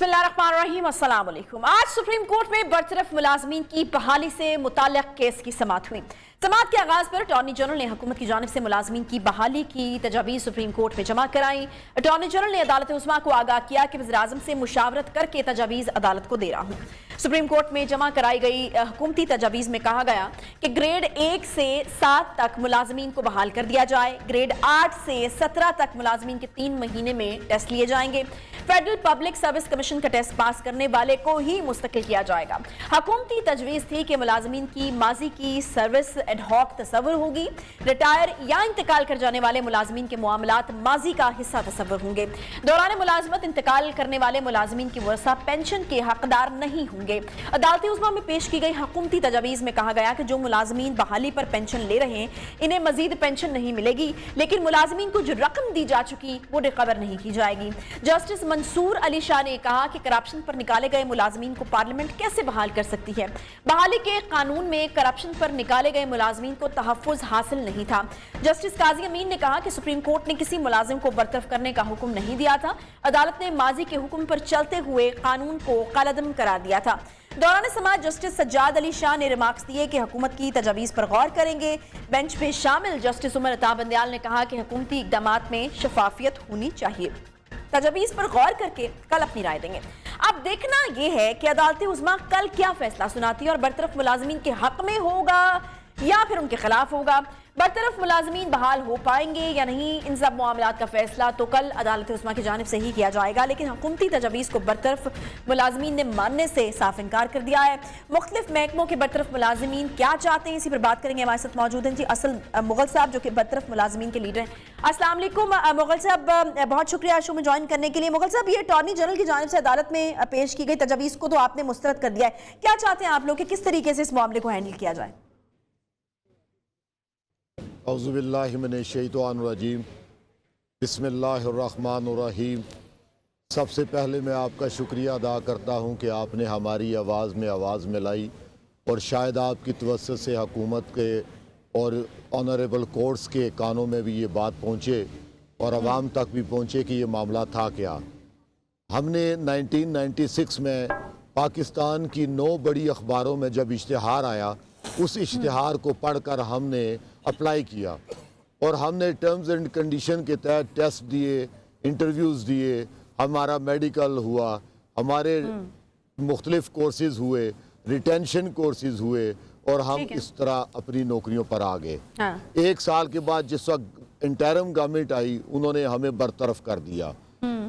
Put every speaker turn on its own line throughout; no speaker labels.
बिस्मिल्लाहिर्रहमानिर्रहीम, अस्सलाम वालेकुम। आज सुप्रीम कोर्ट में बरतरफ मुलाजमीन की बहाली से मुताल्लिक़ केस की समाअत हुई। समाअत के आगाज़ पर अटॉर्नी जनरल ने हुकूमत की जानिब से मुलाजमीन की बहाली की तजावीज़ सुप्रीम कोर्ट में जमा कराई। अटॉर्नी जनरल ने अदालत उस्मा को आगाह किया कि वज़ीर आज़म से मुशावरत करके तजावीज़ अदालत को दे रहा हूँ। सुप्रीम कोर्ट में जमा कराई गई हुकूमती तजावीज़ में कहा गया कि ग्रेड 1 से 7 तक मुलाजमीन को बहाल कर दिया जाए। ग्रेड 8 से 17 तक मुलाजमीन के 3 महीने में टेस्ट लिए जाएंगे। फेडरल पब्लिक सर्विस कमीशन का टेस्ट पास करने वाले को ही मुस्तकिल किया जाएगा। हुकूमती तजवीज़ थी कि मुलाजमीन की माजी की सर्विस एडहॉक तस्वुर होगी। रिटायर या इंतकाल कर जाने वाले मुलाजमीन के मामलात माजी का हिस्सा तस्वुर होंगे। दौरान मुलाजमत इंतकाल करने वाले मुलाजमीन की वर्सा पेंशन के हकदार नहीं होंगे। अदालती उस्मा में पेश की गई हुकूमती तजावीज़ में कहा गया कि जो मुलाजमीन बहाली पर पेंशन ले रहे हैं इन्हें मजीद पेंशन नहीं मिलेगी, लेकिन मुलाजमीन को जो रकम दी जा चुकी वो रिकवर नहीं की जाएगी। जस्टिस मंसूर अली शाह ने कहा कि करप्शन पर निकाले गए मुलाजमीन को पार्लियामेंट कैसे बहाल कर सकती है। बहाली के कानून में करप्शन पर निकाले गए मुलाजमीन को तहफ़्फ़ुज़ हासिल नहीं था। जस्टिस काजी अमीन ने कहा कि सुप्रीम कोर्ट ने किसी मुलाजिम को बरतरफ करने का हुक्म नहीं दिया था। अदालत ने माजी के हुक्म पर चलते हुए कानून को कलअदम करार दिया था। दौरान समाअत जस्टिस सज्जाद अली शाह ने रिमार्क्स दिए कि हुकूमत की तजावीज़ पर गौर करेंगे। बेंच में शामिल जस्टिस उमर अता बंदयाल ने कहा कि हुकूमती इक़दामात में शफाफियत होनी चाहिए। तजावीज़ पर गौर करके कल अपनी राय देंगे। अब देखना यह है कि अदालत उज़्मा कल क्या फैसला सुनाती है और बरतरफ मुलाजमीन के हक में होगा या फिर उनके खिलाफ होगा। बरतरफ मुलाजमीन बहाल हो पाएंगे या नहीं, इन सब मामलात का फैसला तो कल अदालत उस्मा की जानिब से ही किया जाएगा। लेकिन हुकूमती तजावीज़ को बरतरफ मुलाजमीन ने मानने से साफ इनकार कर दिया है। मुख्तलिफ महकमों के बरतरफ मुलाजमीन क्या चाहते हैं, इसी पर बात करेंगे। हमारे साथ मौजूद हैं जी असल मुगल साहब, जो कि बरतरफ मुलाजमीन के लीडर हैं। अस्सलाम वालेकुम मुगल साहब, बहुत शुक्रिया शो में ज्वाइन करने के लिए। मुगल साहब, ये अटॉर्नी जनरल की जानिब से अदालत में पेश की गई तजावीज़ को तो आपने मुस्तरद कर दिया है, क्या चाहते हैं आप लोग कि किस तरीके से इस मामले को हैंडल किया जाए?
औज़ुबिल्लाहि मिनश्शैतानिर्रजीम, बिस्मिल्लाहिर्रहमानिर्रहीम। सबसे पहले मैं आपका शुक्रिया अदा करता हूँ कि आपने हमारी आवाज़ में आवाज़ मिलाई और शायद आपकी तवज्जो से हुकूमत के और ऑनरेबल कोर्ट्स के कानों में भी ये बात पहुँचे और आवाम तक भी पहुँचे कि ये मामला था क्या। हमने 1996 में पाकिस्तान की 9 बड़ी अखबारों में जब इश्तिहार आया, उस इश्तिहार को पढ़कर हमने अप्लाई किया और हमने टर्म्स एंड कंडीशन के तहत टेस्ट दिए, इंटरव्यूज़ दिए, हमारा मेडिकल हुआ, हमारे मुख्तलिफ कोर्सेज़ हुए, रिटेंशन कोर्सेज़ हुए और हम इस तरह अपनी नौकरियों पर आ गए। 1 साल के बाद जिस वक्त इंटरिम गवर्नमेंट आई, उन्होंने हमें बरतरफ कर दिया।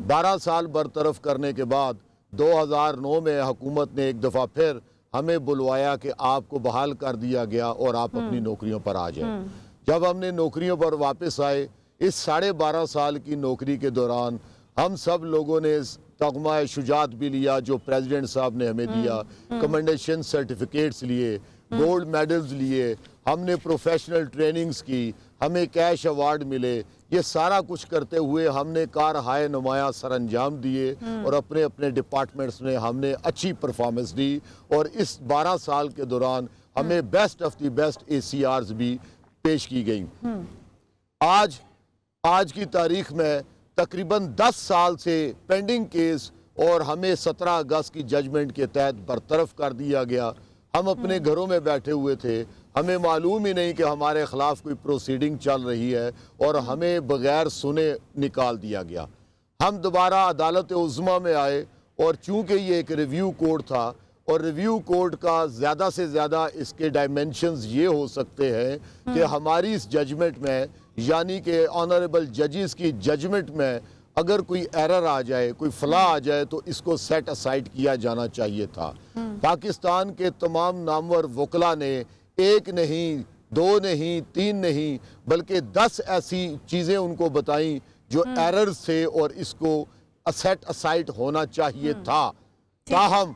12 साल बरतरफ करने के बाद 2009 में हुकूमत ने एक दफ़ा फिर हमें बुलवाया कि आपको बहाल कर दिया गया और आप अपनी नौकरियों पर आ जाएं। जब हमने नौकरियों पर वापस आए, इस 12.5 साल की नौकरी के दौरान हम सब लोगों ने तगमा शुजात भी लिया जो प्रेसिडेंट साहब ने हमें दिया, कमेंडेशन सर्टिफिकेट्स लिए, गोल्ड मेडल्स लिए, हमने प्रोफेशनल ट्रेनिंग्स की, हमें कैश अवार्ड मिले। ये सारा कुछ करते हुए हमने कार हाय नुमाया सर अंजाम दिए और अपने अपने डिपार्टमेंट्स में हमने अच्छी परफॉर्मेंस दी और इस 12 साल के दौरान हमें best of the best ACRs भी पेश की गई। आज की तारीख में तकरीबन 10 साल से पेंडिंग केस और हमें 17 अगस्त की जजमेंट के तहत बरतरफ कर दिया गया। हम अपने घरों में बैठे हुए थे, हमें मालूम ही नहीं कि हमारे ख़िलाफ़ कोई प्रोसीडिंग चल रही है और हमें बग़ैर सुने निकाल दिया गया। हम दोबारा अदालत उज़्मा में आए और चूँकि ये एक रिव्यू कोर्ट था और रिव्यू कोर्ट का ज़्यादा से ज़्यादा इसके डायमेंशंस ये हो सकते हैं कि हमारी इस जजमेंट में, यानी कि ऑनरेबल जजेस की जजमेंट में अगर कोई एरर आ जाए, कोई फला आ जाए तो इसको सेट असाइड किया जाना चाहिए था। पाकिस्तान के तमाम नामवर वकला ने 1 नहीं, 2 नहीं, 3 नहीं, बल्कि 10 ऐसी चीज़ें उनको बताई जो एरर्स थे और इसको सेट असाइड होना चाहिए था। ताहम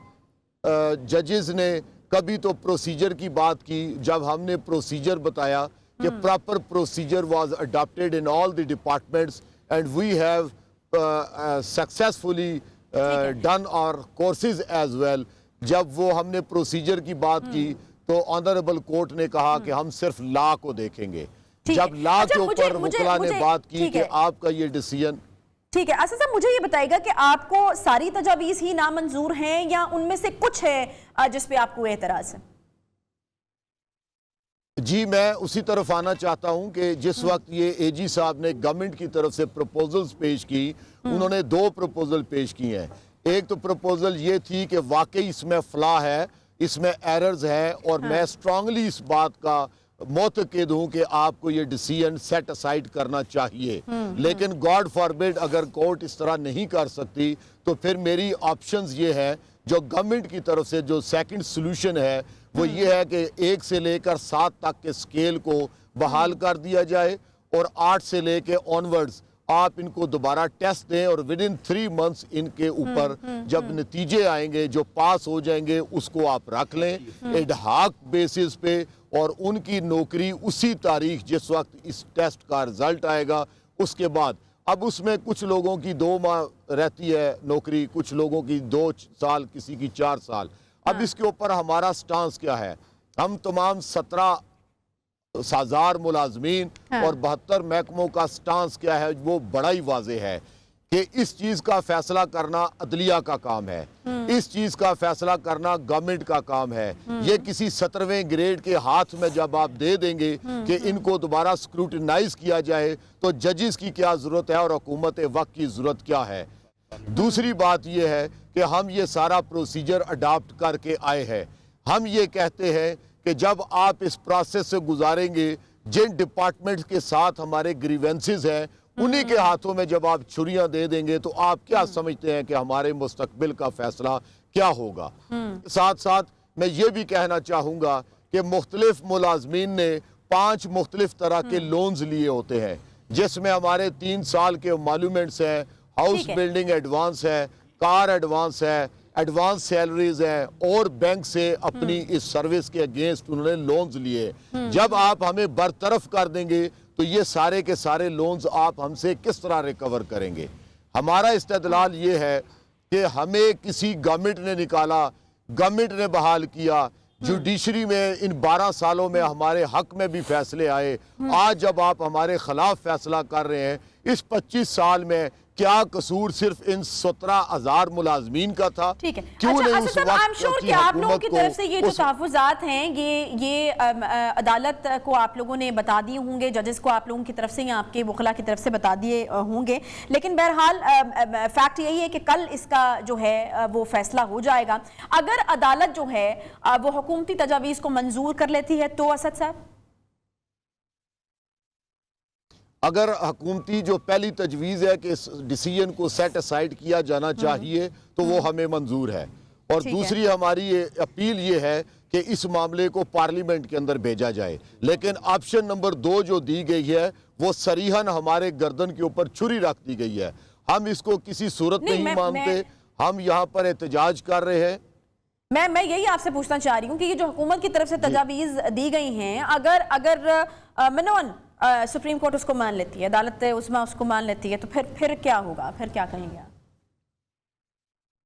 जजेस ने कभी तो प्रोसीजर की बात की। जब हमने प्रोसीजर बताया कि proper procedure was adopted in all the departments and we have successfully done our courses as well, जब वो हमने प्रोसीजर की बात की तो ऑनरेबल कोर्ट ने कहा कि हम सिर्फ लॉ को देखेंगे। जब लॉ के ऊपर वकला ने बात की कि आपका ये डिसीजन
ٹھیک ہے اسد صاحب، مجھے یہ بتائیے گا کہ آپ کو ساری تجاویز ہی نامنظور ہیں یا ان میں سے کچھ ہے جس پہ آپ کو اعتراض ہے؟
جی میں اسی طرف آنا چاہتا ہوں کہ جس وقت یہ اے جی صاحب نے گورنمنٹ کی طرف سے پروپوزلز پیش کی، انہوں نے 2 پروپوزل پیش کی ہیں۔ ایک تو پروپوزل یہ تھی کہ واقعی اس میں فلا ہے، اس میں ایررز ہے، اور میں سٹرونگلی اس بات کا معتقد ہوں کہ آپ کو یہ ڈیسیژن سیٹ اسائیڈ کرنا چاہیے، لیکن گاڈ فاربڈ اگر کورٹ اس طرح نہیں کر سکتی تو پھر میری آپشنز یہ ہے، جو گورنمنٹ کی طرف سے جو سیکنڈ سلوشن ہے وہ یہ ہے کہ 1 سے لے کر 7 تک کے سکیل کو بحال کر دیا جائے، اور 8 سے لے کے آنورڈز آپ ان کو دوبارہ ٹیسٹ دیں، اور ودن 3 منتھس ان کے اوپر جب نتیجے آئیں گے جو پاس ہو جائیں گے اس کو آپ رکھ لیں ایڈ ہاک بیسس پہ، اور ان کی نوکری اسی تاریخ جس وقت اس ٹیسٹ کا رزلٹ آئے گا اس کے بعد۔ اب اس میں کچھ لوگوں کی 2 ماہ رہتی ہے نوکری، کچھ لوگوں کی 2 سال، کسی کی 4 سال۔ اب اس کے اوپر ہمارا سٹانس کیا ہے؟ ہم تمام 17,000 ملازمین اور 72 محکموں کا سٹانس کیا ہے وہ بڑا ہی واضح ہے کہ اس چیز کا فیصلہ کرنا عدلیہ کا کام ہے، اس چیز کا فیصلہ کرنا گورنمنٹ کا کام ہے۔ یہ کسی 17ویں گریڈ کے ہاتھ میں جب آپ دے دیں گے کہ ان کو دوبارہ سکروٹنائز کیا جائے تو ججز کی کیا ضرورت ہے اور حکومت وقت کی ضرورت کیا ہے؟ دوسری بات یہ ہے کہ ہم یہ سارا پروسیجر اڈاپٹ کر کے آئے ہیں۔ ہم یہ کہتے ہیں کہ جب آپ اس پروسیس سے گزاریں گے، جن ڈپارٹمنٹ کے ساتھ ہمارے گریونسز ہیں انہی کے ہاتھوں میں جب آپ چھریاں دے دیں گے تو آپ کیا سمجھتے ہیں کہ ہمارے مستقبل کا فیصلہ کیا ہوگا؟ ساتھ ساتھ میں یہ بھی کہنا چاہوں گا کہ مختلف ملازمین نے 5 مختلف طرح کے لونز لیے ہوتے ہیں، جس میں ہمارے 3 سال کے معلومنٹس ہیں، ہاؤس بلڈنگ ایڈوانس ہے، کار ایڈوانس ہے، ایڈوانس سیلریز ہیں، اور بینک سے اپنی اس سروس کے اگینسٹ انہوں نے لونز لیے۔ جب آپ ہمیں برطرف کر دیں گے تو یہ سارے کے سارے لونز آپ ہم سے کس طرح ریکور کریں گے؟ ہمارا استدلال یہ ہے کہ ہمیں کسی گورنمنٹ نے نکالا، گورنمنٹ نے بحال کیا، جوڈیشری میں ان 12 سالوں میں ہمارے حق میں بھی فیصلے آئے، آج جب آپ ہمارے خلاف فیصلہ کر رہے ہیں، اس 25 سال میں کیا قصور صرف ان 17,000 ملازمین کا تھا؟
ٹھیک ہے،
کیوں نہیں اس
اچھا
وقت
I'm sure کہ آپ لوگوں کی طرف سے یہ جو تحفظات ہیں یہ عدالت کو آپ لوگوں نے بتا دیے ہوں گے، ججز کو آپ لوگوں کی طرف سے یا آپ کے وکلاء کی طرف سے بتا دیے ہوں گے، لیکن بہرحال فیکٹ یہی ہے کہ کل اس کا جو ہے وہ فیصلہ ہو جائے گا۔ اگر عدالت جو ہے وہ حکومتی تجاویز کو منظور کر لیتی ہے تو اسد صاحب؟
اگر حکومتی جو پہلی تجویز ہے کہ اس ڈیسیژن کو سیٹ اسائیڈ کیا جانا چاہیے تو وہ ہمیں منظور ہے، اور دوسری ہماری اپیل یہ ہے کہ اس معاملے کو پارلیمنٹ کے اندر بھیجا جائے، لیکن آپشن نمبر 2 جو دی گئی ہے وہ صریحاً ہمارے گردن کے اوپر چھری رکھ دی گئی ہے۔ ہم اس کو کسی صورت نہیں مانتے، ہم یہاں پر احتجاج کر رہے ہیں۔
میں یہی آپ سے پوچھنا چاہ رہی ہوں کہ یہ جو حکومت کی طرف سے تجاویز دی گئی ہیں، اگر منون سپریم کورٹ اس کو مان لیتی ہے، عدالت عظمیٰ اس کو مان لیتی ہے، تو پھر کیا ہوگا؟ پھر کیا کہیں گے آپ؟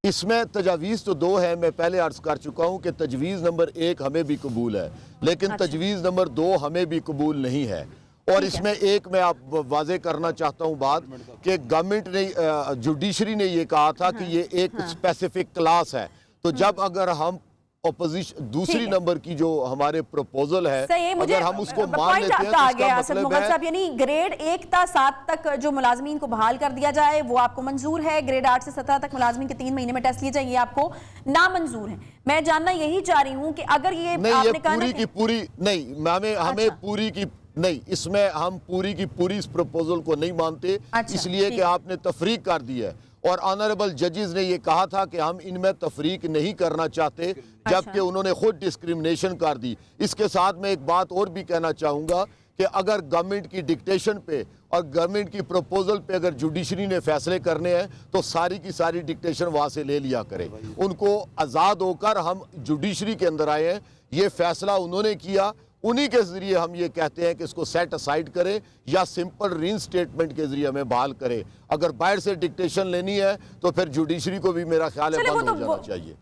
اس میں تجاویز تو 2 ہیں، میں پہلے عرض کر چکا ہوں کہ تجویز نمبر 1 ہمیں بھی قبول ہے، لیکن تجویز نمبر 2 ہمیں بھی قبول نہیں ہے۔ اور اس میں ایک میں آپ واضح کرنا چاہتا ہوں بات کہ گورنمنٹ نے جوڈیشری نے یہ کہا تھا کہ یہ ایک اسپیسیفک کلاس ہے، تو جب اگر ہم اپوزیشن دوسری نمبر کی جو ہمارے پروپوزل ہے اگر ہم اس کو مان لیتے ہیں تو اس کا مطلب ہے
یعنی گریڈ 1 تا 7 تک جو ملازمین کو بحال کر دیا جائے وہ آپ کو منظور ہے، گریڈ 8 سے 17 تک ملازمین کے 3 مہینے میں ٹیسٹ لیے جائیں یہ آپ کو نامنظور ہے۔ میں جاننا یہی چاہ رہی ہوں کہ اگر یہ
نہیں، یہ پوری کی پوری نہیں، ہمیں پوری کی نہیں، اس میں ہم پوری کی پوری اس پروپوزل کو نہیں مانتے، اس لیے کہ آپ نے تفریق کر دی ہے، اور آنریبل ججز نے یہ کہا تھا کہ ہم ان میں تفریق نہیں کرنا چاہتے، جبکہ انہوں نے خود ڈسکریمنیشن کر دی۔ اس کے ساتھ میں ایک بات اور بھی کہنا چاہوں گا کہ اگر گورنمنٹ کی ڈکٹیشن پہ اور گورنمنٹ کی پروپوزل پہ اگر جوڈیشری نے فیصلے کرنے ہیں تو ساری کی ساری ڈکٹیشن وہاں سے لے لیا کرے، ان کو آزاد ہو کر ہم جوڈیشری کے اندر آئے ہیں، یہ فیصلہ انہوں نے کیا، انہی کے ذریعے ہم یہ کہتے ہیں کہ اس کو سیٹ اسائیڈ کرے یا سمپل رین سٹیٹمنٹ کے ذریعے ہمیں بحال کرے۔ اگر باہر سے ڈکٹیشن لینی ہے تو پھر جوڈیشری کو بھی میرا خیال ہے بند ہو جانا چاہیے۔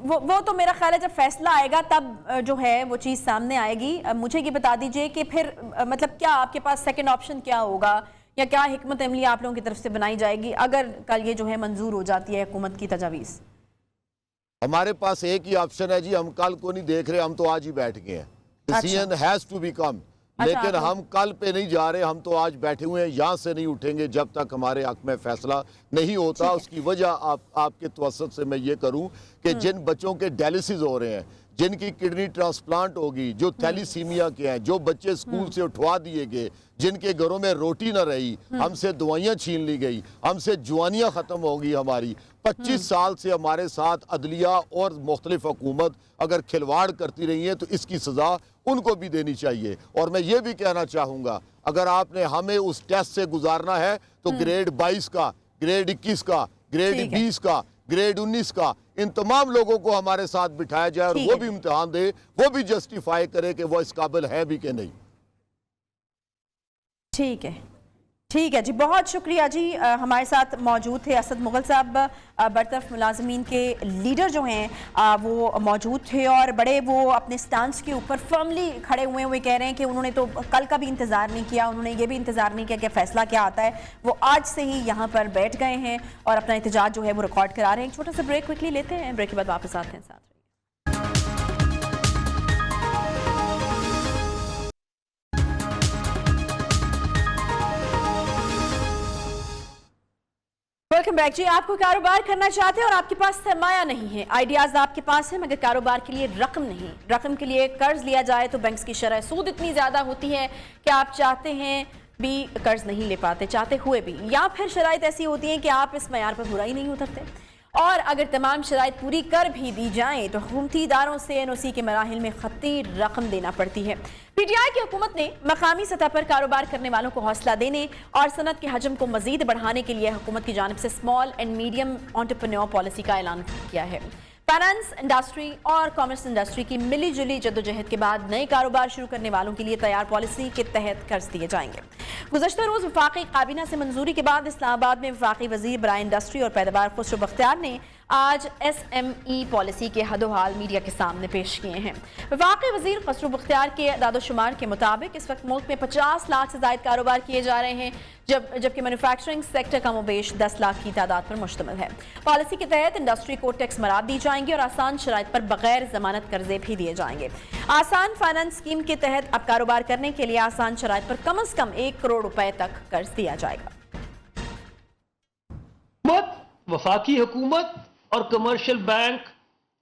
وہ تو میرا خیال ہے جب فیصلہ آئے گا تب جو ہے وہ چیز سامنے آئے گی۔ مجھے یہ بتا دیجئے کہ پھر مطلب کیا آپ کے پاس سیکنڈ آپشن کیا ہوگا، या क्या हिकमत अमली आप लोगों की तरफ से बनाई जाएगी अगर कल ये जो है मंजूर हो जाती है हुकूमत की तजावीज़?
हमारे पास एक ही ऑप्शन है जी, हम कल को नहीं देख रहे, हम तो आज ही बैठ गए हैं। डिसीजन हैज टू बी कम, लेकिन हम कल पे नहीं जा रहे, हम तो आज बैठे हुए हैं, यहाँ से नहीं उठेंगे जब तक हमारे हक में फैसला नहीं होता। उसकी वजह आपके तवसत से मैं ये करूं कि जिन बच्चों के डायलिसिस हो रहे हैं, जिनकी किडनी ट्रांसप्लांट होगी, जो थैलीसीमिया के हैं, जो बच्चे स्कूल से उठवा दिए गए, जिनके घरों में रोटी ना रही, हमसे दवाइयाँ छीन ली गई, हमसे जवानियाँ ख़त्म होगी हमारी। 25 साल से हमारे साथ अदलिया और मुख्तलिफ हुकूमत अगर खिलवाड़ करती रही है तो इसकी सज़ा उनको भी देनी चाहिए। और मैं ये भी कहना चाहूँगा, अगर आपने हमें उस टेस्ट से गुजारना है तो ग्रेड 22 का, ग्रेड 21 का, ग्रेड 20 का, ग्रेड 19 का, इन तमाम लोगों को हमारे साथ बिठाया जाए और वो भी इम्तिहान दे, वो भी जस्टिफाई करे कि वो इस काबिल है भी कि नहीं।
ठीक है जी, बहुत शुक्रिया जी। हमारे साथ मौजूद थे असद मुगल साहब, बरतरफ मुलाजमीन के लीडर जो हैं वो मौजूद थे और बड़े वो अपने स्टांस के ऊपर फर्मली खड़े हुए हुए कह रहे हैं कि उन्होंने तो कल का भी इंतज़ार नहीं किया, उन्होंने ये भी इंतज़ार नहीं किया कि फ़ैसला क्या आता है, वो आज से ही यहाँ पर बैठ गए हैं और अपना एहतजाज जो है वो रिकॉर्ड करा रहे हैं। एक छोटा सा ब्रेक क्विकली लेते हैं, ब्रेक के बाद वापस आते हैं साथ। वेलकम बैक जी। आपको कारोबार करना चाहते हैं और आपके पास सरमाया नहीं है, आइडियाज़ आपके पास है मगर कारोबार के लिए रकम नहीं, रकम के लिए कर्ज लिया जाए तो बैंक्स की शरह सूद इतनी ज़्यादा होती है कि आप चाहते हैं भी कर्ज नहीं ले पाते, चाहते हुए भी, या फिर शराइत ऐसी होती हैं कि आप इस मयार पर पूरा ही नहीं उतरते। और अगर तमाम शराइत पूरी कर भी दी जाएँ तो हुकूमती इदारों से NOC के मराहिल में खत्ती रकम देना पड़ती है। PTI की हुकूमत ने मकामी सतह पर कारोबार करने वालों को हौसला देने और सनत के हजम को मजीद बढ़ाने के लिए हुकूमत की जानिब से small and medium entrepreneur policy का ऐलान किया है। फाइनेंस इंडस्ट्री और कॉमर्स इंडस्ट्री की मिली जुली जद्दोजहद के बाद नए कारोबार शुरू करने वालों के लिए तैयार पॉलिसी के तहत कर्ज दिए जाएंगे। गुज़श्ता रोज़ वफाकी काबीना से मंजूरी के बाद इस्लामाबाद में वफाकी वज़ीर बराए इंडस्ट्री और पैदावार खुसरो बख्तियार ने आज SME पॉलिसी के हदोहाल मीडिया के सामने पेश किए हैं। वफाकी वज़ीर खुसरो बख्तियार के दादोशुमार के मुताबिक इस वक्त मुल्क में 50 लाख से ज़ायद कारोबार किए जा रहे हैं, जबकि मैन्युफैक्चरिंग सेक्टर का मुबेश 10 लाख की तादाद पर मुश्तमिल है। पॉलिसी के तहत इंडस्ट्री को टैक्स मराद दी जाएंगी और आसान शराइत पर बगैर जमानत कर्जे भी दिए जाएंगे। आसान फाइनेंस स्कीम के तहत अब कारोबार करने के लिए आसान शराइत पर कम से कम 1 करोड़ रुपए तक कर्ज दिया जाएगा।
वफाकी हुकूमत और कमर्शियल बैंक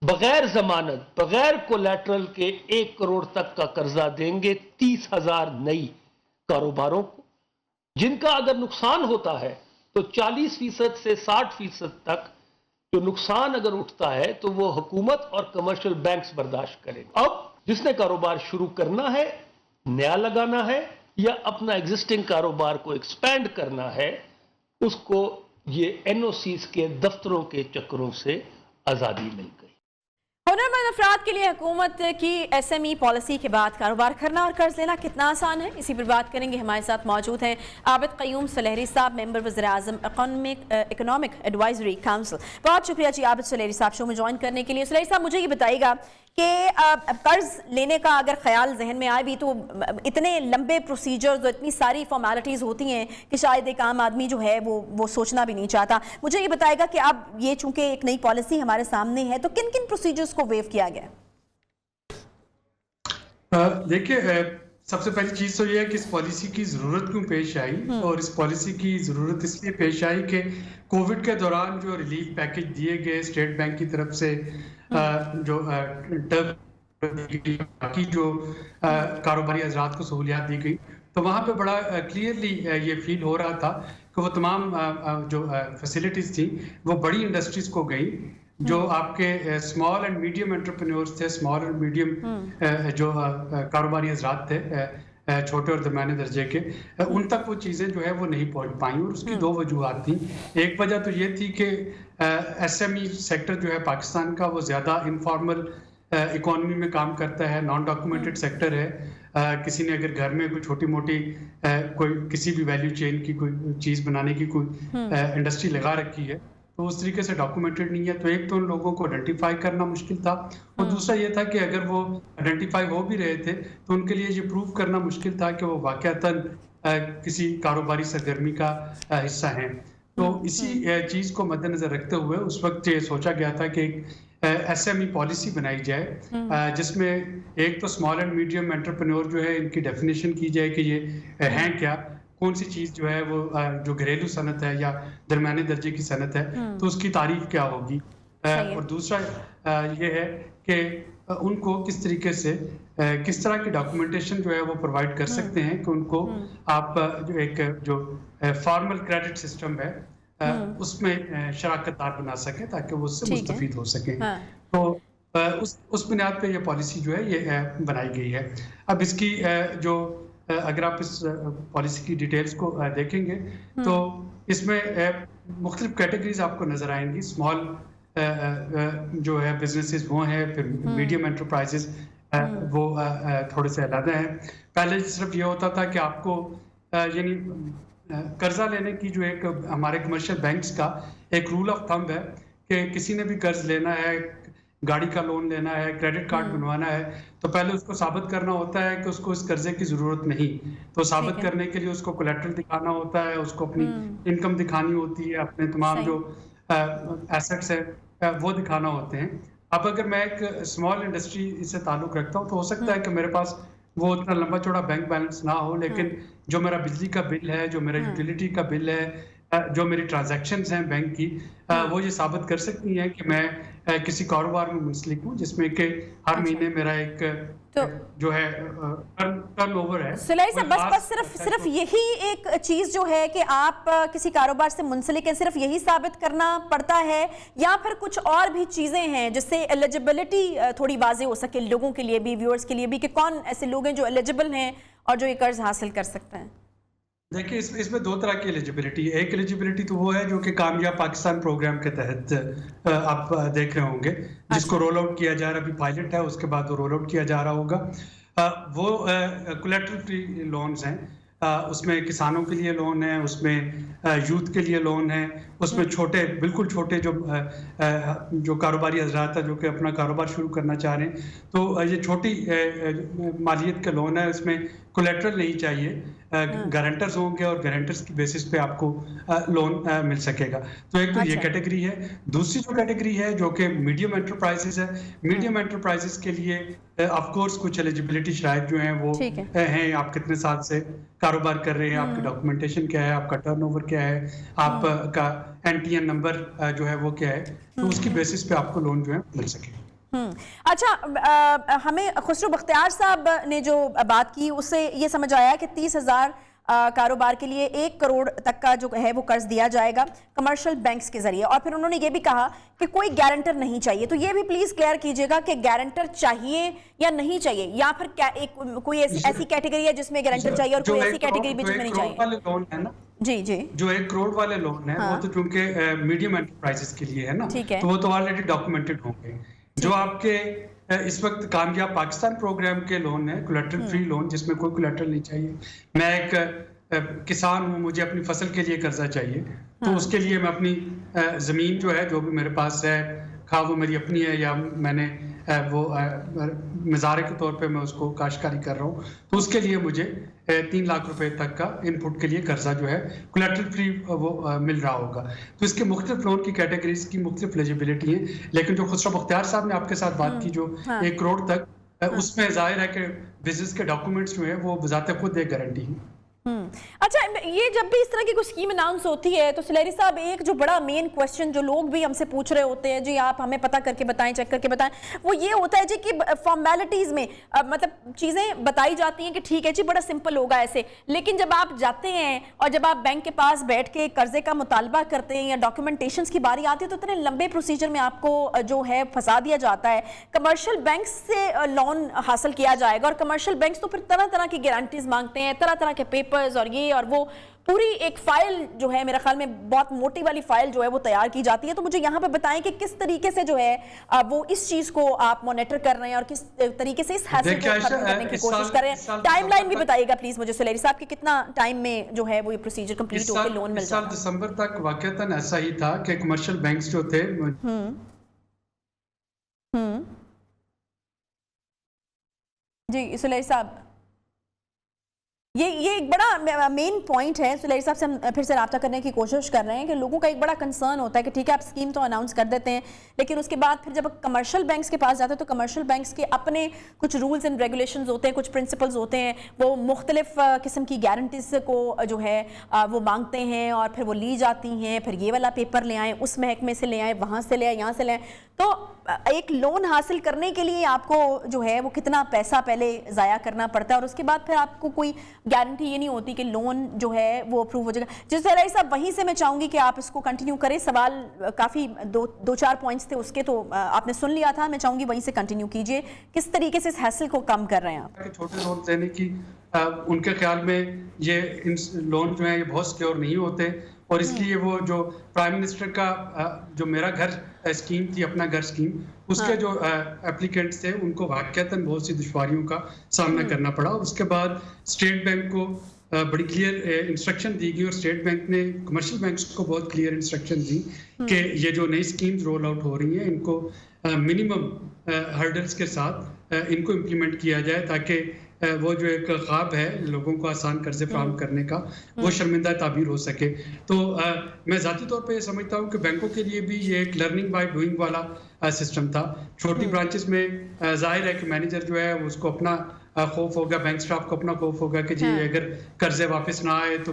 बगैर जमानत, बगैर कोलैटरल के 1 करोड़ तक का कर्जा देंगे 30,000 नई कारोबारों को, जिनका अगर नुकसान होता है तो 40% से 60% तक जो नुकसान अगर उठता है तो वो हुकूमत और कमर्शियल बैंक्स बर्दाश्त करेंगे। अब जिसने कारोबार शुरू करना है, नया लगाना है या अपना एग्जिस्टिंग कारोबार को एक्सपैंड करना है, उसको ये NOCs के दफ्तरों के चक्करों से आज़ादी मिल गई।
हुनरमंद अफराद के लिए हुकूमत की SME पॉलिसी के बाद कारोबार करना और कर्ज लेना कितना आसान है, इसी पर बात करेंगे। हमारे साथ मौजूद हैं आबिद क़य्यूम सुलेहरी साहब, मेंबर वज़ीर-ए-आज़म इकोनॉमिक एडवाइजरी काउंसिल। बहुत शुक्रिया जी आबिद सुलेहरी साहब शो में ज्वाइन करने के लिए। सुलेहरी साहब, मुझे ये बताइएगा कि कर्ज लेने का अगर ख्याल जहन में आए भी तो इतने लंबे प्रोसीजर्स और इतनी सारी फॉर्मेलिटीज़ होती हैं कि शायद एक आम आदमी जो है वो सोचना भी नहीं चाहता। मुझे ये बताएगा कि अब ये चूंकि एक नई पॉलिसी हमारे सामने है तो किन किन प्रोसीजर्स को वेव किया गया?
देखिए, सबसे पहली चीज़ तो ये है कि इस पॉलिसी की ज़रूरत क्यों पेश आई, और इस पॉलिसी की ज़रूरत इसलिए पेश आई कि कोविड के दौरान जो रिलीफ पैकेज दिए गए स्टेट बैंक की तरफ से, जो बाकी जो कारोबारी हजरात को सहूलियात दी गई, तो वहाँ पे बड़ा क्लियरली ये फील हो रहा था कि वो तमाम जो फैसिलिटीज़ थी वो बड़ी इंडस्ट्रीज़ को गई। जो आपके स्मॉल एंड मीडियम एंटरप्रेन्योर्स थे, स्मॉल एंड मीडियम जो कारोबारी हजरात थे, छोटे और दरमियाने दर्जे के, उन तक वो चीज़ें जो है वो नहीं पहुंच पाई। और उसकी 2 वजूहात थी। एक वजह तो ये थी कि SME सेक्टर जो है पाकिस्तान का वो ज़्यादा इनफॉर्मल इकोनॉमी में काम करता है, नॉन डॉक्यूमेंटेड सेक्टर है। किसी ने अगर घर में कोई छोटी मोटी कोई किसी भी वैल्यू चेन की कोई चीज़ बनाने की कोई इंडस्ट्री लगा रखी है तो उस तरीके से डॉक्यूमेंटेड नहीं है, तो एक तो उन लोगों को आइडेंटिफाई करना मुश्किल था, और दूसरा ये था कि अगर वो आइडेंटिफाई हो भी रहे थे तो उनके लिए ये प्रूव करना मुश्किल था कि वो वाकयातन किसी कारोबारी सरगर्मी का हिस्सा हैं। तो इसी चीज़ को मद्देनज़र रखते हुए उस वक्त ये सोचा गया था कि SME पॉलिसी बनाई जाए, जिसमें एक तो स्मॉल एंड मीडियम एंटरप्रेन्योर जो है इनकी डेफिनेशन की जाए कि ये हैं क्या, कौन सी चीज़ जो है वो जो घरेलू सनत है या दरमियाने दर्जे की सनत है तो उसकी तारीफ क्या होगी, और दूसरा ये है कि उनको किस तरीके से किस तरह की डॉक्यूमेंटेशन जो है वो प्रोवाइड कर सकते हैं कि उनको आप जो फॉर्मल क्रेडिट सिस्टम है उसमें शराकतदार बना सके ताकि वो उससे मुस्तफीद हो सके। तो उस बुनियाद पे ये पॉलिसी जो है ये बनाई गई है। अब इसकी जो अगर आप इस पॉलिसी की डिटेल्स को देखेंगे तो इसमें मुख्तलिफ कैटेगरीज आपको नजर आएंगी। स्मॉल जो है बिजनेसेस वो हैं, फिर मीडियम एंटरप्राइजेस वो थोड़े से अलग हैं। पहले सिर्फ ये होता था कि आपको यानी कर्जा लेने की जो एक हमारे कमर्शियल बैंक्स का एक रूल ऑफ थंब है कि किसी ने भी कर्ज लेना है, गाड़ी का लोन लेना है, क्रेडिट कार्ड बनवाना है, तो पहले उसको साबित करना होता है कि उसको इस कर्जे की जरूरत नहीं। तो साबित करने के लिए उसको कोलेटरल दिखाना होता है, उसको अपनी इनकम दिखानी होती है, अपने तमाम जो एसेट्स है वो दिखाना होते हैं। अब अगर मैं एक स्मॉल इंडस्ट्री से ताल्लुक रखता हूँ तो हो सकता है कि मेरे पास वो उतना लंबा चौड़ा बैंक बैलेंस ना हो, लेकिन जो मेरा बिजली का बिल है, जो मेरा यूटिलिटी का बिल है, जो मेरी ट्रांजैक्शंस हैं बैंक की, वो ये साबित कर सकती हैं कि मैं किसी कारोबार में मुंसलिक हूँ जिसमें कि हर महीने मेरा एक जो है टर्नओवर है।
सुलैही साहब, बस सिर्फ यही एक चीज जो है कि आप किसी कारोबार से मुंसलिक हैं, सिर्फ यही साबित करना पड़ता है या फिर कुछ और भी चीजें हैं जिससे एलिजिबिलिटी थोड़ी वाज़ेह हो सके लोगों के लिए भी, व्यूअर्स के लिए भी, कि कौन ऐसे लोग हैं जो एलिजिबल हैं और जो ये कर्ज हासिल कर सकते हैं?
देखिए, इसमें दो तरह की एलिजिबिलिटी है। एक एलिजिबिलिटी तो वो है जो कि कामयाब पाकिस्तान प्रोग्राम के तहत आप देख रहे होंगे, जिसको रोल आउट किया जा रहा है, अभी पायलट है, उसके बाद वो रोल आउट किया जा रहा होगा। वो कोलेटरल फ्री लोन्स हैं, उसमें किसानों के लिए लोन है, उसमें यूथ के लिए लोन है, उसमें छोटे बिल्कुल छोटे जो कारोबारी हजरात है जो कि अपना कारोबार शुरू करना चाह रहे हैं, तो ये छोटी मालियत का लोन है, इसमें कोलेटरल नहीं चाहिए, गारंटर्स होंगे और गारंटर्स की बेसिस पे आपको लोन मिल सकेगा। तो एक तो ये कैटेगरी है। दूसरी जो कैटेगरी है जो कि मीडियम एंटरप्राइजेस है, मीडियम एंटरप्राइजेस के लिए ऑफ कोर्स कुछ एलिजिबिलिटी शराइत जो हैं वो हैं, आप कितने साल से कारोबार कर रहे हैं, आपकी डॉक्यूमेंटेशन क्या है, आपका टर्नओवर क्या है, आपका NTN नंबर जो है वो क्या है, तो उसकी बेसिस पे आपको लोन जो है मिल सके।
अच्छा, हमें खुसरो बख्तियार साहब ने जो बात की उससे ये समझ आया कि 30,000 कारोबार के लिए 1 करोड़ तक का जो है वो कर्ज दिया जाएगा कमर्शियल बैंक्स के जरिए, और फिर उन्होंने ये भी कहा कि कोई गारंटर नहीं चाहिए। तो ये भी प्लीज क्लियर कीजिएगा कि गारंटर चाहिए या नहीं चाहिए, या फिर क्या कोई ऐसी कैटेगरी है जिसमें गारंटर चाहिए और कोई ऐसी कैटेगरी भी जिसमें नहीं चाहिए?
लोन है ना
जी जी,
जो 1 करोड़ वाले लोन है वो तो चूंकि मीडियम एंटरप्राइजेस के लिए है ना, तो वो तो ऑलरेडी डॉक्यूमेंटेड होंगे। जो आपके इस वक्त कामयाब पाकिस्तान प्रोग्राम के लोन है, कोलेटरल फ्री लोन, जिसमें कोई कोलेटरल नहीं चाहिए। मैं एक किसान हूँ, मुझे अपनी फसल के लिए कर्जा चाहिए, तो उसके लिए मैं अपनी ज़मीन जो है, जो भी मेरे पास है, खा वो मेरी अपनी है या मैंने वो मज़ारे के तौर पे मैं उसको काश्तकारी कर रहा हूँ, तो उसके लिए मुझे 3 लाख रुपए तक का इनपुट के लिए कर्जा जो है कोलेटरल फ्री वो मिल रहा होगा। तो इसके मुख्तलिफ लोन की कैटेगरीज की मुख्तलिफ एलिजिबिलिटी है, लेकिन जो खुसरो बख्तियार साहब ने आपके साथ बात की जो 1 करोड़ तक, उसमें जाहिर है कि बिजनेस के डॉक्यूमेंट्स जो है वो बजाते खुद एक गारंटी है।
अच्छा, ये जब भी इस तरह की कोई स्कीम अनाउंस होती है तो सुलैही साहब, एक जो बड़ा मेन क्वेश्चन जो लोग भी हमसे पूछ रहे होते हैं, जी आप हमें पता करके बताएं, चेक करके बताएं, वो ये होता है जी कि फॉर्मेलिटीज में मतलब चीज़ें बताई जाती हैं कि ठीक है जी बड़ा सिंपल होगा ऐसे, लेकिन जब आप जाते हैं और जब आप बैंक के पास बैठ के कर्जे का मुतालबा करते हैं या डॉक्यूमेंटेशन की बारी आती है तो इतने लंबे प्रोसीजर में आपको जो है फंसा दिया जाता है। कमर्शियल बैंक से लोन हासिल किया जाएगा और कमर्शियल बैंक तो फिर तरह तरह की गारंटीज मांगते हैं, तरह तरह के पेपर और ये और वो, पूरी एक फाइल जो है मेरे ख्याल में बहुत मोटी वाली फाइल जो है वो तैयार की जाती है। तो मुझे यहाँ पे बताएं कि किस तरीके से जो है वो इस चीज को आप मॉनिटर कर रहे हैं और किस तरीके से इस हासिल को खत्म करने की कोशिश कर रहे हैं। टाइमलाइन भी बताइएगा प्लीज मुझे सुलैही साहब कि कितना टाइम में जो है वो ये प्रोसीजर कंप्लीट होकर लोन मिल जाए।
दिसंबर तक वाकईतन ऐसा ही था कि कमर्शियल बैंक्स जो थे
जी सुलैही साहब, یہ ایک بڑا مین پوائنٹ ہے. سلیری صاحب سے ہم پھر سے رابطہ کرنے کی کوشش کر رہے ہیں کہ لوگوں کا ایک بڑا کنسرن ہوتا ہے کہ ٹھیک ہے آپ اسکیم تو اناؤنس کر دیتے ہیں لیکن اس کے بعد پھر جب کمرشل بینکس کے پاس جاتے ہیں تو کمرشل بینکس کے اپنے کچھ رولز اینڈ ریگولیشنز ہوتے ہیں, کچھ پرنسپلز ہوتے ہیں, وہ مختلف قسم کی گارنٹیز کو جو ہے وہ مانگتے ہیں اور پھر وہ لی جاتی ہیں. پھر یہ والا پیپر لے آئیں, اس محکمے سے لے آئیں, وہاں سے لے آئیں, یہاں سے لے آئیں. تو ایک لون حاصل کرنے کے لیے آپ کو جو ہے وہ کتنا پیسہ پہلے ضائع کرنا پڑتا ہے اور اس کے بعد پھر آپ کو کوئی گارنٹی یہ نہیں ہوتی کہ لون جو ہے وہ اپروو ہو جائے گا. جس طرح صاحب وہیں سے میں چاہوں گی کہ آپ اس کو کنٹینیو کریں. سوال کافی دو چار پوائنٹس تھے اس کے, تو آپ نے سن لیا تھا, میں چاہوں گی وہیں سے کنٹینیو کیجئے. کس طریقے سے اس حاصل کو کم کر رہے ہیں آپ؟
چھوٹے لون دینے کی ان کے خیال میں یہ لون جو ہیں یہ بہت سیکیور نہیں ہوتے اور اس لیے وہ جو پرائم منسٹر کا جو میرا گھر اسکیم تھی, اپنا گھر اسکیم, اس کے جو اپلیکینٹس تھے ان کو واقعتاً بہت سی دشواریوں کا سامنا کرنا پڑا. اور اس کے بعد اسٹیٹ بینک کو بڑی کلیئر انسٹرکشن دی گئی اور اسٹیٹ بینک نے کمرشل بینکس کو بہت کلیئر انسٹرکشن دی کہ یہ جو نئی اسکیمز رول آؤٹ ہو رہی ہیں ان کو منیمم ہرڈلس کے ساتھ ان کو امپلیمنٹ کیا جائے تاکہ وہ جو ایک خواب ہے لوگوں کو آسان قرضے فراہم کرنے کا وہ شرمندہ تعبیر ہو سکے. تو میں ذاتی طور پہ یہ سمجھتا ہوں کہ بینکوں کے لیے بھی یہ ایک لرننگ بائی ڈوئنگ والا سسٹم تھا. چھوٹی برانچز میں ظاہر ہے کہ مینیجر جو ہے اس کو اپنا خوف ہوگا, بینک اسٹاف کو اپنا خوف ہوگا کہ جی اگر قرضے واپس نہ آئے تو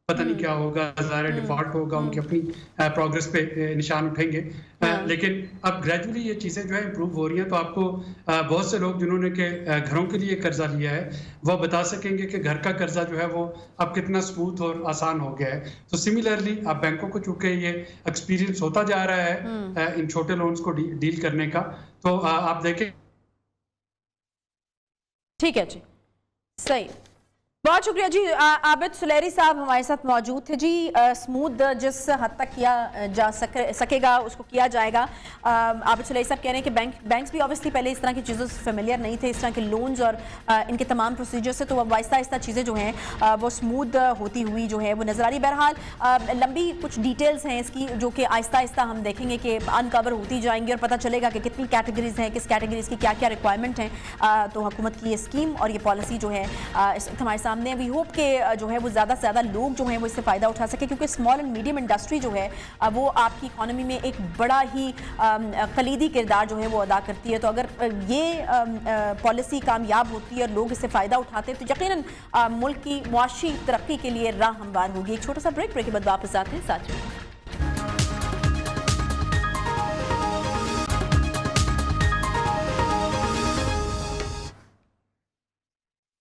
پتہ نہیں کیا ہوگا, ظاہر ڈیفالٹ ہوگا, ان کی اپنی پروگرس پہ نشان اٹھیں گے. لیکن اب گریجولی یہ چیزیں جو ہے امپروو ہو رہی ہیں تو آپ کو بہت سے لوگ جنہوں نے کہ گھروں کے لیے قرضہ لیا ہے وہ بتا سکیں گے کہ گھر کا قرضہ جو ہے وہ اب کتنا اسموتھ اور آسان ہو گیا ہے. تو سملرلی اب بینکوں کو چونکہ یہ ایکسپیرینس ہوتا جا رہا ہے ان چھوٹے لونز کو ڈیل کرنے کا, تو آپ دیکھیں.
ٹھیک ہے جی, صحیح, بہت شکریہ جی. عابد سلیری صاحب ہمارے ساتھ موجود تھے. جی اسموتھ جس حد تک کیا جا سکے گا اس کو کیا جائے گا. عابد سلیری صاحب کہہ رہے ہیں کہ بینکس بھی اوبیسلی پہلے اس طرح کی چیزوں سے فیملیئر نہیں تھے, اس طرح کے لونز اور ان کے تمام پروسیجر سے, تو اب آہستہ آہستہ چیزیں جو ہیں وہ اسموتھ ہوتی ہوئی جو ہے وہ نظر آ رہی. بہرحال لمبی کچھ ڈیٹیلز ہیں اس کی جو کہ آہستہ آہستہ ہم دیکھیں گے کہ انکور ہوتی جائیں گی اور پتہ چلے گا کہ کتنی کیٹیگریز ہیں, کس کیٹیگریز کی کیا کیا ریکوائرمنٹ ہیں. تو حکومت کی یہ اسکیم اور یہ پالیسی جو ہے اس وقت ہمارے سامنے. وی ہوپ کہ جو ہے وہ زیادہ سے زیادہ لوگ جو ہیں وہ اس سے فائدہ اٹھا سکے, کیونکہ اسمال اینڈ میڈیم انڈسٹری جو ہے وہ آپ کی اکانومی میں ایک بڑا ہی کلیدی کردار جو ہے وہ ادا کرتی ہے. تو اگر یہ پالیسی کامیاب ہوتی ہے اور لوگ اس سے فائدہ اٹھاتے ہیں تو یقیناً ملک کی معاشی ترقی کے لیے راہ ہموار ہوگی. ایک چھوٹا سا بریک کے بعد واپس آتے ہیں. ساتھیوں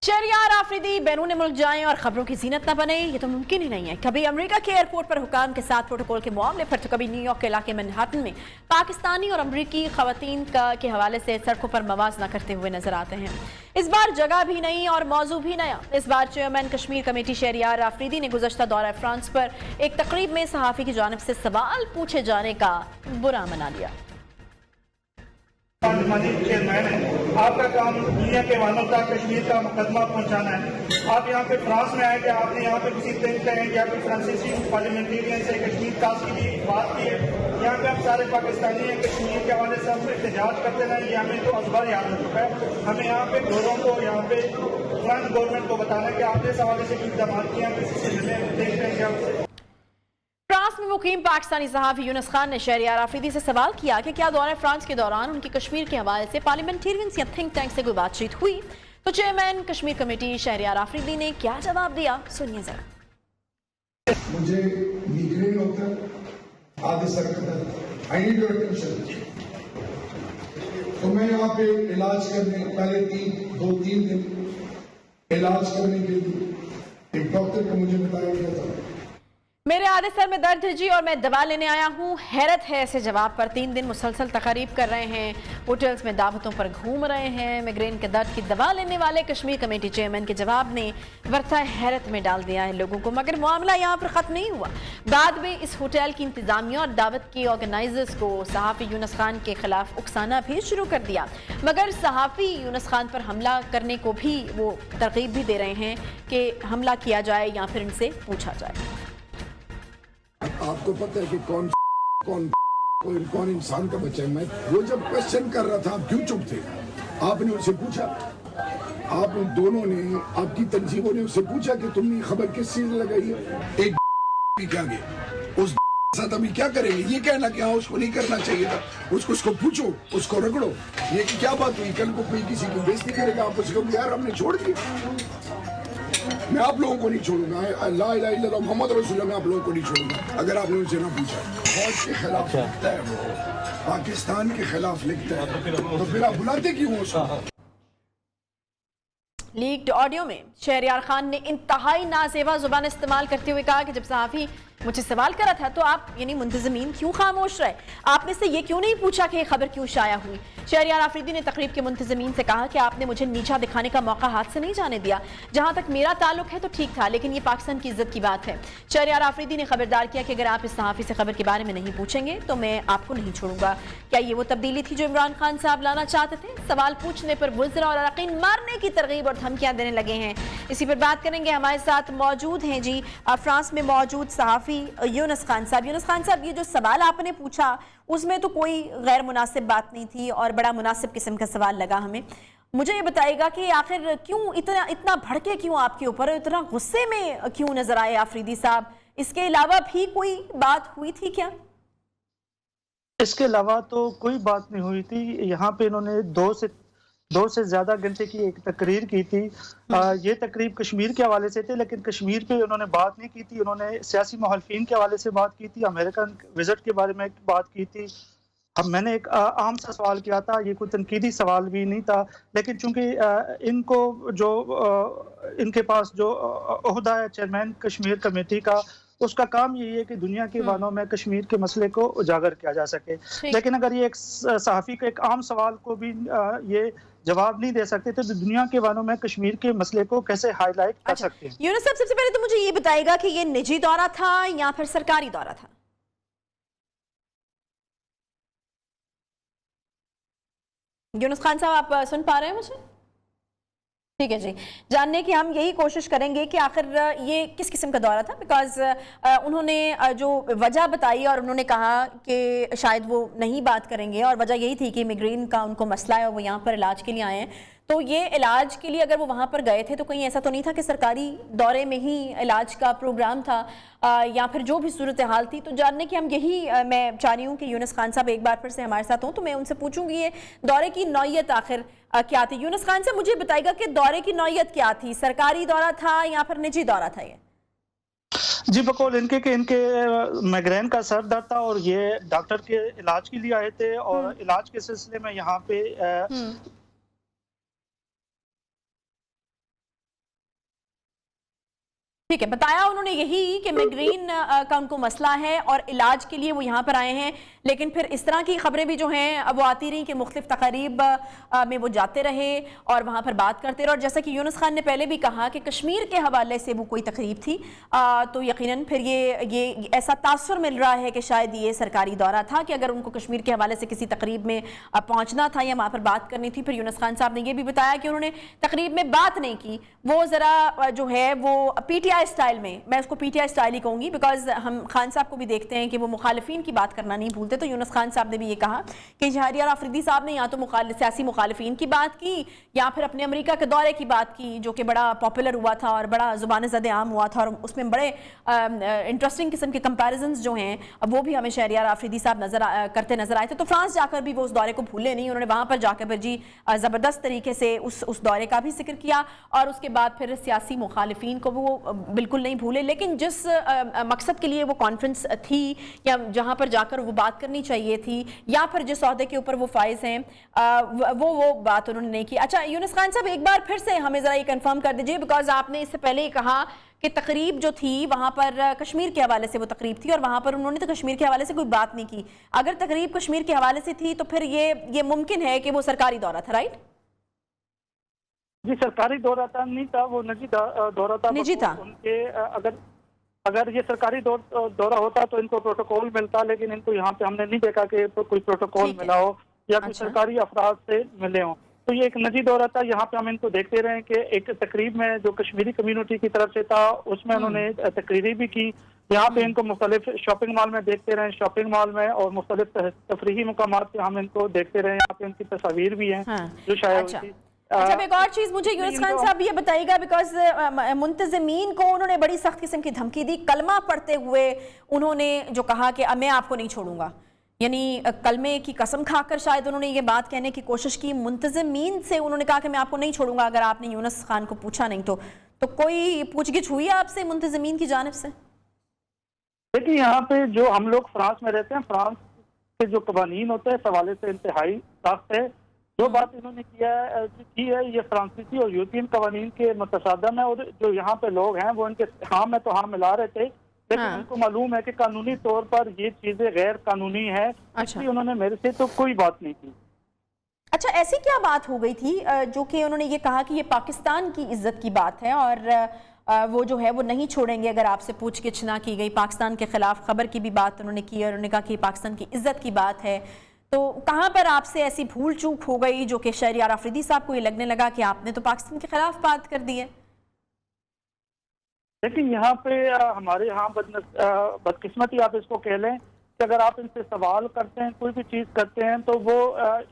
شہریار آفریدی بیرون ملک جائیں اور خبروں کی زینت نہ بنے, یہ تو ممکن ہی نہیں ہے. کبھی امریکہ کے ایئرپورٹ پر حکام کے ساتھ پروٹوکول کے معاملے پر, تو کبھی نیو یارک کے علاقے منہٹن میں پاکستانی اور امریکی خواتین کے حوالے سے سڑکوں پر موازنہ کرتے ہوئے نظر آتے ہیں. اس بار جگہ بھی نئی اور موضوع بھی نیا. اس بار چیئرمین کشمیر کمیٹی شہریار آفریدی نے گزشتہ دورہ فرانس پر ایک تقریب میں صحافی کی جانب سے سوال پوچھے جانے کا برا منا لیا.
چیئرمین ہے, آپ کا کام دنیا کے وانوں تک کشمیر کا مقدمہ پہنچانا ہے. آپ یہاں پہ فرانس میں آئے کہ آپ نے یہاں پہ کسی تھنک ٹینک یا کوئی فرانسیسی پارلیمنٹیرین سے کشمیر ٹاسک کی بھی بات کی ہے. یہاں پہ ہم سارے پاکستانی ہیں, کشمیر کے حوالے سے ہم احتجاج کرتے رہے, یہ ہمیں تو ازبر یاد ہو چکا ہے. ہمیں یہاں پہ لوگوں کو یہاں پہ فرانس گورنمنٹ کو بتانا ہے کہ آپ نے اس حوالے سے اقدامات کیا, کسی سے ملیں تھنک ٹینک یا
فرانس میں مقیم پاکستانی صحافی یونس خان نے شہریار آفریدی سے سوال کیا کہ کیا دورہ فرانس کے دوران ان کی کشمیر کے حوالے سے پارلیمنٹیرینز یا تھنک ٹینک سے کوئی بات چیت ہوئی. تو چیئرمین کشمیر کمیٹی شہریار آفریدی نے کیا جواب دیا, سنیے ذرا.
مجھے میگرین ہوتا ہے, آدھے سر کا درد, آئی نیڈ یور اٹینشن. تو میں یہاں پہ علاج کرنے پہلے 2-3 دن علاج کرنے کے لیے ایک ڈاکٹر کو مجھے بتایا گیا تھا
میرے آدھے سر میں درد ہے جی اور میں دوا لینے آیا ہوں. حیرت ہے ایسے جواب پر. 3 دن مسلسل تقاریب کر رہے ہیں, ہوٹلز میں دعوتوں پر گھوم رہے ہیں. میگرین کے درد کی دوا لینے والے کشمیر کمیٹی چیئرمین کے جواب نے ورثہ حیرت میں ڈال دیا ہے لوگوں کو. مگر معاملہ یہاں پر ختم نہیں ہوا. بعد میں اس ہوٹل کی انتظامیہ اور دعوت کے آرگنائزرز کو صحافی یونس خان کے خلاف اکسانا بھی شروع کر دیا. مگر صحافی یونس خان پر حملہ کرنے کو بھی وہ ترغیب بھی دے رہے ہیں کہ حملہ کیا جائے یا پھر ان سے پوچھا جائے.
آپ کو پتہ ہے کہ کون انسان کا بچہ ہے. میں وہ جب کوشچن کر رہا تھا آپ کیوں چپ تھے, آپ نے ان سے پوچھا आप उन दोनों ने, आपकी तंजीमों ने उससे पूछा कि तुमने खबर किस चीज लगाई है? एक भी क्या गया उस साथ अभी क्या करेंगे? ये कहना कि हाँ उसको नहीं करना चाहिए था, उसको पूछो, उसको रगड़ो। ये कि क्या बात हुई? कल को कोई किसी की बेइज्जती करेगा, आप उसको यार हमने छोड़ दिया। मैं आप लोगों को नहीं छोड़ूंगा, ला इलाहा इल्लल्लाह मोहम्मद रसूलुल्लाह, मैं आप लोगों को नहीं छोड़ूंगा अगर आपने उनसे ना पूछा। फौज के खिलाफ लिखता है वो, पाकिस्तान के खिलाफ लिखता है, तो फिर आप बुलाते क्यों उसको?
लीक्ड ऑडियो में शहरयार खान ने इंतहाई नाजेबा जुबान इस्तेमाल करते हुए कहा कि जब सहाफ़ी मुझे सवाल करा था तो आप यानी मुंतज़मीन क्यों खामोश रहे, आपने से ये क्यों नहीं पूछा कि ये खबर क्यों शाया हुई। शहरयार आफरीदी ने तकरीब के मुंतज़मीन से कहा कि आपने मुझे नीचा दिखाने का मौका हाथ से नहीं जाने दिया, जहां तक मेरा ताल्लुक है तो ठीक था, लेकिन ये पाकिस्तान की इज्जत की बात है। शहरयार आफरीदी ने खबरदार किया कि अगर आप इस सहाफ़ी से खबर के बारे में नहीं पूछेंगे तो मैं आपको नहीं छोड़ूंगा। क्या ये वो तब्दीली थी जो इमरान खान साहब लाना चाहते थे? सवाल पूछने पर वज़रा और अरकान मारने की तरगीब और धमकियां देने लगे हैं। इसी पर बात करेंगे, हमारे साथ मौजूद हैं जी फ्रांस में मौजूद सहाफ़ी यूनुस खान साहब। यूनुस खान साहब, ये जो सवाल आपने पूछा उसमें तो कोई गैर मुनासिब बात नहीं थी और बड़ा मुनासिब किस्म का सवाल लगा हमें। मुझे ये बताइएगा कि आखिर क्यों इतना भड़के क्यों आपके ऊपर, इतना गुस्से में क्यों नजर आए आफरीदी साहब? इसके अलावा भी कोई बात हुई थी क्या?
इसके अलावा तो कोई बात नहीं हुई थी। यहाँ पे इन्होंने दो से ज्यादा घंटे की एक तकरीर की थी। ये तकरीब कश्मीर के हवाले से थे, लेकिन कश्मीर पे उन्होंने बात नहीं की थी। उन्होंने सियासी मुखालिफिन के हवाले से बात की थी, अमेरिकन विजिट के बारे में बात की थी। मैंने एक आम सा सवाल किया था, ये कोई तनकीदी सवाल भी नहीं था, लेकिन चूंकि इनको जो इनके पास जो ओहदा है चेयरमैन कश्मीर कमेटी का, उसका काम यही है कि दुनिया के वानों में कश्मीर के मसले को उजागर किया जा सके। लेकिन अगर ये एक सहाफ़ी के एक आम सवाल को भी ये जवाब नहीं दे सकते तो दुनिया के वानों में कश्मीर के मसले को कैसे हाईलाइट कर सकते हैं?
यूनुस साहब, सबसे पहले तो मुझे ये बताइएगा कि ये निजी दौरा था या फिर सरकारी दौरा था? यूनुस खान साहब, आप सुन पा रहे हैं मुझे? ठीक है जी, जानने की हम यही कोशिश करेंगे कि आखिर ये किस किस्म का दौरा था, बिकॉज उन्होंने जो वजह बताई और उन्होंने कहा कि शायद वो नहीं बात करेंगे और वजह यही थी कि मिग्रेन का उनको मसला है और वो यहाँ पर इलाज के लिए आए हैं। तो ये इलाज के लिए अगर वो वहाँ पर गए थे तो कहीं ऐसा तो नहीं था कि सरकारी दौरे में ही इलाज का प्रोग्राम था या फिर जो भी सूरत हाल थी? तो जानने की हम यही मैं चाह रही हूँ कि यूनुस खान साहब एक बार फिर से हमारे साथ हों, तो मैं उनसे पूछूंगी ये दौरे की नौयत आखिर क्या थी। यूनुस खान साहब, मुझे बताइएगा कि दौरे की नौयत क्या थी, सरकारी दौरा था या फिर निजी दौरा था? ये
जी बकौल इनके माइग्रेन का सर दर्द था और ये डॉक्टर के इलाज के लिए आए थे और इलाज के सिलसिले में यहाँ पे
ठीक है, बताया उन्होंने यही कि माइग्रेन का उनको मसला है और इलाज के लिए वो यहाँ पर आए हैं। लेकिन फिर इस तरह की खबरें भी जो हैं वो आती रही कि मुख्तलिफ तकारीब में वो जाते रहे और वहाँ पर बात करते रहे। और जैसा कि यूनुस खान ने पहले भी कहा कि कश्मीर के हवाले से वो कोई तकरीब थी, तो यकीनन फिर ये ऐसा तासुर मिल रहा है कि शायद ये सरकारी दौरा था कि अगर उनको कश्मीर के हवाले से किसी तकरीब में पहुँचना था या वहाँ पर बात करनी थी। फिर यूनुस खान साहब ने ये भी बताया कि उन्होंने तकरीब में बात नहीं की, वो ज़रा जो है वो PTI स्टाइल में, मैं उसको PTI स्टाइल ही कहूँगी बिकॉज हम खान साहब को भी देखते हैं कि वो मुखालिफिन की बात करना नहीं भूलते। तो यूनुस खान साहब ने भी ये कहा कि शहरयार आफरीदी साहब ने या तो सियासी मुखालिफिन की बात की या फिर अपने अमेरिका के दौरे की बात की, जो कि बड़ा पॉपुलर हुआ था और बड़ा ज़ुबान ज़द आम हुआ था और उसमें बड़े इंटरेस्टिंग किस्म के कंपैरिजन्स जो हैं वो भी हमें शहरयार आफरीदी साहब करते नजर आए थे। तो फ्रांस जाकर भी वो उस दौरे को भूले नहीं, उन्होंने वहाँ पर जाकर फिर जी ज़बरदस्त तरीके से उस दौरे का भी जिक्र किया और उसके बाद फिर सियासी मुखालिफिन को वो बिल्कुल नहीं भूले। लेकिन जिस मकसद के लिए वो कॉन्फ्रेंस थी या जहाँ पर जाकर वो बात करनी चाहिए थी या फिर जिस ओहदे के ऊपर वो फाइज हैं वो बात उन्होंने नहीं की। अच्छा यूनुस खान साहब, एक बार फिर से हमें ज़रा ये कंफर्म कर दीजिए, बिकॉज आपने इससे पहले ही कहा कि तकरीब जो थी वहाँ पर कश्मीर के हवाले से वो तकरीब थी और वहाँ पर उन्होंने तो कश्मीर के हवाले से कोई बात नहीं की। अगर तकरीब कश्मीर के हवाले से थी तो फिर ये मुमकिन है कि वो सरकारी दौरा था, राइट?
जी सरकारी दौरा था नहीं था, वो निजी दौरा था।
निजी था।
उनके अगर ये सरकारी दौरा होता तो इनको प्रोटोकॉल मिलता, लेकिन इनको यहाँ पे हमने नहीं देखा कि कोई प्रोटोकॉल मिला हो या कोई सरकारी अफराद से मिले हो। तो ये एक निजी दौरा था। यहाँ पे हम इनको देखते रहे कि एक तकरीब में जो कश्मीरी कम्युनिटी की तरफ से था उसमें उन्होंने तकरीरी भी की। यहाँ पे इनको मुख्तलिफ शॉपिंग मॉल में देखते रहे, शॉपिंग मॉल में और मुख्तलिफ तफरीही मुकामात पे हम इनको देखते रहे। यहाँ पे उनकी तस्वीर भी हैं जो शायद
अच्छा, एक और चीज मुझे यूनुस खान साहब ये बताइएगा, बिकॉज मुंतजिमीन को उन्होंने बड़ी सख्त किस्म की धमकी दी, कलमा पढ़ते हुए उन्होंने जो कहा कि मैं आपको नहीं छोड़ूंगा, यानी कलमे की कसम खाकर शायद उन्होंने ये बात कहने की कोशिश की। मुंतजिमीन से उन्होंने कहा कि मैं आपको नहीं छोड़ूंगा अगर आपने यूनुस खान को पूछा नहीं तो कोई पूछगिछ हुई है आपसे मुंतजिमीन की जानिब से?
देखिए, यहाँ पे जो हम लोग फ्रांस में रहते हैं, फ्रांस के जो कवानीन होते हैं इस हवाले से इंतहाई सख्त है। जो बात इन्होंने की है ये फ्रांसीसी और यूरोपियन कवानीन के मुतसादम है, और जो यहाँ पे लोग हैं वो इनके हाँ में तो हाँ मिला रहे थे, लेकिन उनको मालूम है कि कानूनी तौर पर ये चीजें गैर कानूनी है, इसलिए उन्होंने मेरे से तो कोई बात नहीं की।
अच्छा, ऐसी क्या बात हो गई थी जो कि उन्होंने ये कहा कि ये पाकिस्तान की इज्जत की बात है और वो जो है वो नहीं छोड़ेंगे अगर आपसे पूछगिछ ना की गई? पाकिस्तान के खिलाफ खबर की भी बात उन्होंने की और उन्होंने कहा कि पाकिस्तान की इज्जत की बात है। तो कहाँ पर आपसे ऐसी भूल चूक हो गई जो कि शहरियार आफरीदी साहब को ये लगने लगा कि आपने तो पाकिस्तान के खिलाफ बात कर दी है?
लेकिन यहाँ पे हमारे यहाँ बदकिस्मती आप इसको कह लें कि अगर आप इनसे सवाल करते हैं, कोई भी चीज़ करते हैं, तो वो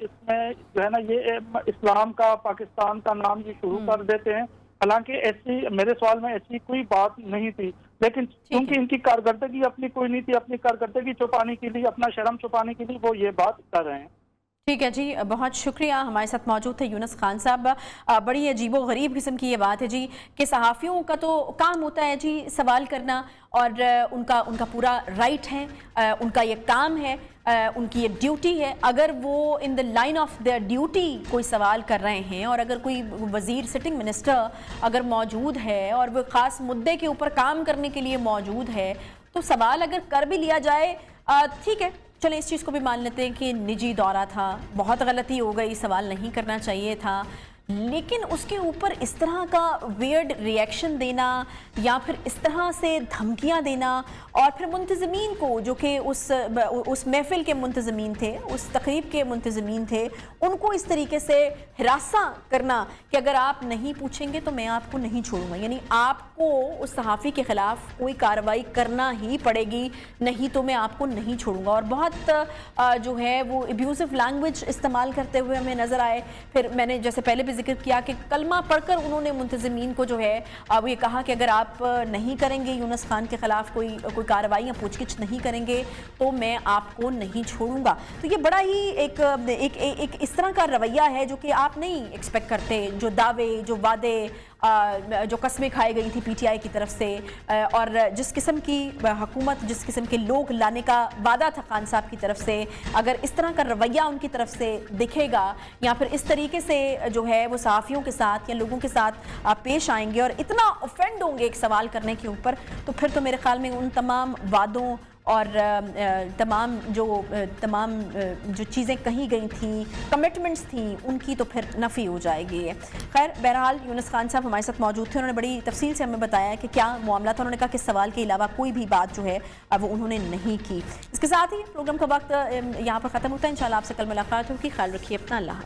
इसमें जो है ना ये इस्लाम का, पाकिस्तान का नाम ये शुरू कर देते हैं। हालांकि ऐसी मेरे सवाल में ऐसी कोई बात नहीं थी, लेकिन क्योंकि इनकी कारकर्दगी अपनी कोई नहीं थी, अपनी कारकर्दगी छुपाने के लिए, अपना शर्म छुपाने के लिए वो ये बात कर रहे हैं।
ठीक है जी, बहुत शुक्रिया। हमारे साथ मौजूद थे यूनुस खान साहब। बड़ी अजीबो गरीब किस्म की ये बात है जी कि सहाफ़ियों का तो काम होता है जी सवाल करना, और उनका पूरा राइट है, उनका ये काम है, उनकी ये ड्यूटी है। अगर वो in the line of the duty कोई सवाल कर रहे हैं और अगर कोई वज़ीर, सिटिंग मिनिस्टर अगर मौजूद है और वो ख़ास मुद्दे के ऊपर काम करने के लिए मौजूद है, तो सवाल अगर कर भी लिया जाए, ठीक है, चलें इस चीज़ को भी मान लेते हैं कि निजी दौरा था, बहुत गलती हो गई, सवाल नहीं करना चाहिए था, लेकिन उसके ऊपर इस तरह का वियर्ड रिएक्शन देना या फिर इस तरह से धमकियां देना, और फिर मुंतज़मीन को जो कि उस महफिल के मुंतज़मीन थे, उस तकरीब के मुंतज़मीन थे, उनको इस तरीके से हिरासा करना कि अगर आप नहीं पूछेंगे तो मैं आपको नहीं छोड़ूंगा, यानी आपको उस सहाफ़ी के ख़िलाफ़ कोई कार्रवाई करना ही पड़ेगी, नहीं तो मैं आपको नहीं छोड़ूंगा। और बहुत जो है वो एब्यूसिव लैंग्वेज इस्तेमाल करते हुए हमें नज़र आए। फिर मैंने जैसे पहले भी जिक्र किया कि कलमा पढ़कर उन्होंने मुंतज़मीन को जो है वो ये कहा कि अगर आप नहीं करेंगे यूनुस खान के ख़िलाफ़ कोई कार्रवाई या पूछगिछ नहीं करेंगे तो मैं आपको नहीं छोड़ूंगा। तो ये बड़ा ही एक इस तरह का रवैया है जो कि आप नहीं एक्सपेक्ट करते, जो दावे, जो वादे, जो कस्में खाई गई थी पीटीआई की तरफ से, और जिस किस्म की हुकूमत, जिस किस्म के लोग लाने का वादा था खान साहब की तरफ से, अगर इस तरह का रवैया उनकी तरफ से दिखेगा या फिर इस तरीके से जो है वो सहाफ़ियों के साथ या लोगों के साथ पेश आएंगे और इतना ऑफेंड होंगे एक सवाल करने के ऊपर, तो फिर तो मेरे ख्याल में उन तमाम वादों और तमाम जो चीज़ें कही गई थी, कमिटमेंट्स थी, उनकी तो फिर नफ़ी हो जाएगी। खैर, बहरहाल यूनुस खान साहब हमारे साथ मौजूद थे, उन्होंने बड़ी तफसील से हमें बताया कि क्या मामला था। उन्होंने कहा कि सवाल के अलावा कोई भी बात जो है वो उन्होंने नहीं की। इसके साथ ही प्रोग्राम का वक्त यहाँ पर ख़त्म होता है। इंशाल्लाह आपसे कल मुलाकात होगी। ख्याल रखिए अपना। अल्लाह।